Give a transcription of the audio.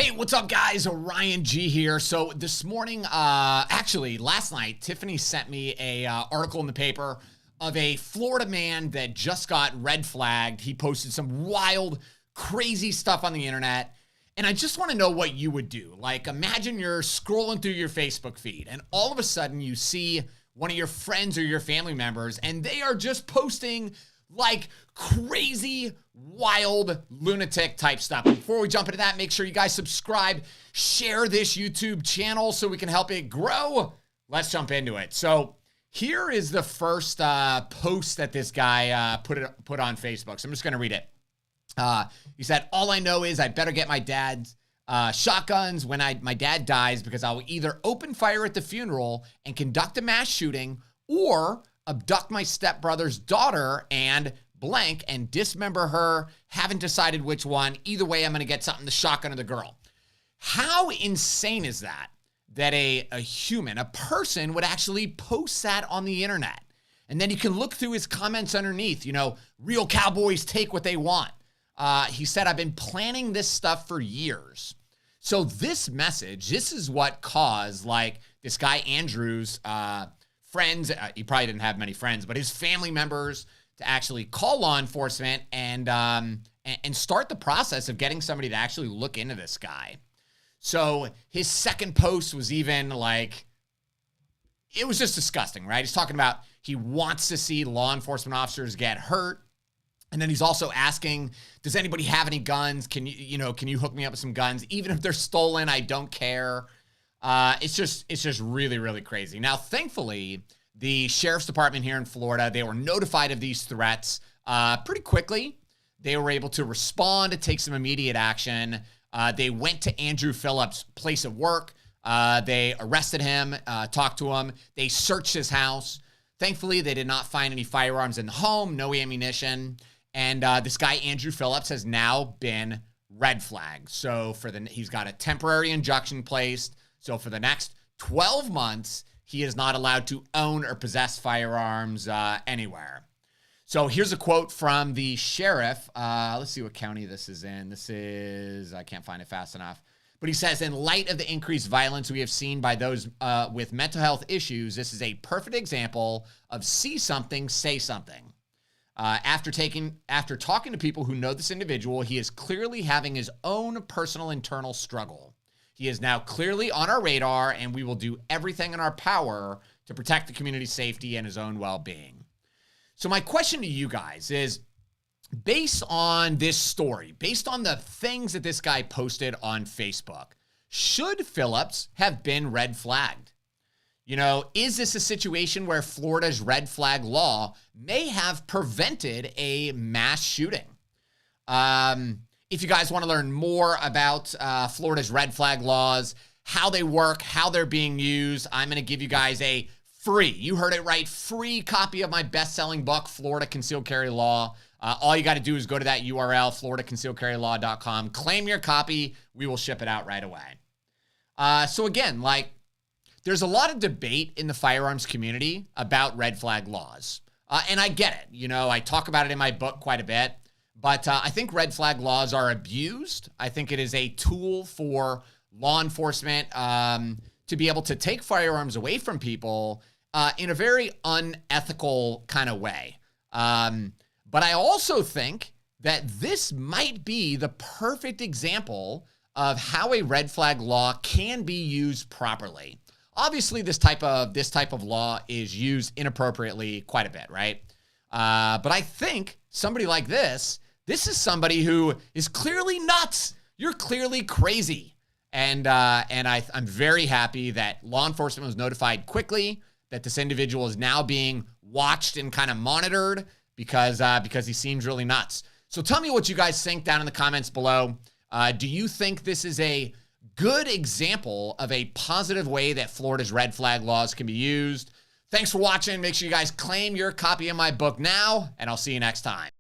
Hey, what's up, guys? Ryan G here. So this morning, actually last night, Tiffany sent me a article in the paper of a Florida man that just got red flagged. He posted some wild, crazy stuff on the internet. And I just want to know what you would do. Like, imagine you're scrolling through your Facebook feed and all of a sudden you see one of your friends or your family members and they are just posting like crazy, wild, lunatic type stuff. Before we jump into that, make sure you guys subscribe, share this YouTube channel so we can help it grow. Let's jump into it. So here is the first post that this guy put on Facebook. So I'm just going to read it. He said, all I know is I better get my dad's shotguns when my dad dies, because I will either open fire at the funeral and conduct a mass shooting, or abduct my stepbrother's daughter and blank and dismember her. Haven't decided which one. Either way, I'm going to get something, the shotgun or the girl. How insane is that? That a human, a person would actually post that on the internet. And then you can look through his comments underneath, you know, real cowboys take what they want. He said, I've been planning this stuff for years. So this message, this is what caused like this guy Andrew's friends, he probably didn't have many friends, but his family members to actually call law enforcement and start the process of getting somebody to actually look into this guy. So his second post was even like, it was just disgusting, right? He's talking about he wants to see law enforcement officers get hurt. And then he's also asking, does anybody have any guns? Can you hook me up with some guns? Even if they're stolen, I don't care. It's just really, really crazy. Now, thankfully, the sheriff's department here in Florida, they were notified of these threats pretty quickly. They were able to respond, to take some immediate action. They went to Andrew Phillips' place of work. They arrested him, talked to him. They searched his house. Thankfully, they did not find any firearms in the home, no ammunition. And this guy, Andrew Phillips, has now been red flagged. So he's got a temporary injunction placed. So for the next 12 months, he is not allowed to own or possess firearms anywhere. So here's a quote from the sheriff. Let's see what county this is in. I can't find it fast enough. But he says, in light of the increased violence we have seen by those with mental health issues, this is a perfect example of see something, say something. After talking to people who know this individual, he is clearly having his own personal internal struggle. He is now clearly on our radar, and we will do everything in our power to protect the community's safety and his own well-being. So my question to you guys is, based on this story, based on the things that this guy posted on Facebook, should Phillips have been red flagged? You know, is this a situation where Florida's red flag law may have prevented a mass shooting? If you guys want to learn more about Florida's red flag laws, how they work, how they're being used, I'm going to give you guys a free, you heard it right, free copy of my best-selling book, Florida Concealed Carry Law. All you got to do is go to that URL, floridaconcealedcarrylaw.com, claim your copy. We will ship it out right away. So again, like, there's a lot of debate in the firearms community about red flag laws. And I get it. You know, I talk about it in my book quite a bit. But I think red flag laws are abused. I think it is a tool for law enforcement to be able to take firearms away from people in a very unethical kind of way. But I also think that this might be the perfect example of how a red flag law can be used properly. Obviously, this type of law is used inappropriately quite a bit, right? But I think somebody like this is somebody who is clearly nuts. You're clearly crazy. And I'm very happy that law enforcement was notified quickly, that this individual is now being watched and kind of monitored because he seems really nuts. So tell me what you guys think down in the comments below. Do you think this is a good example of a positive way that Florida's red flag laws can be used? Thanks for watching. Make sure you guys claim your copy of my book now, and I'll see you next time.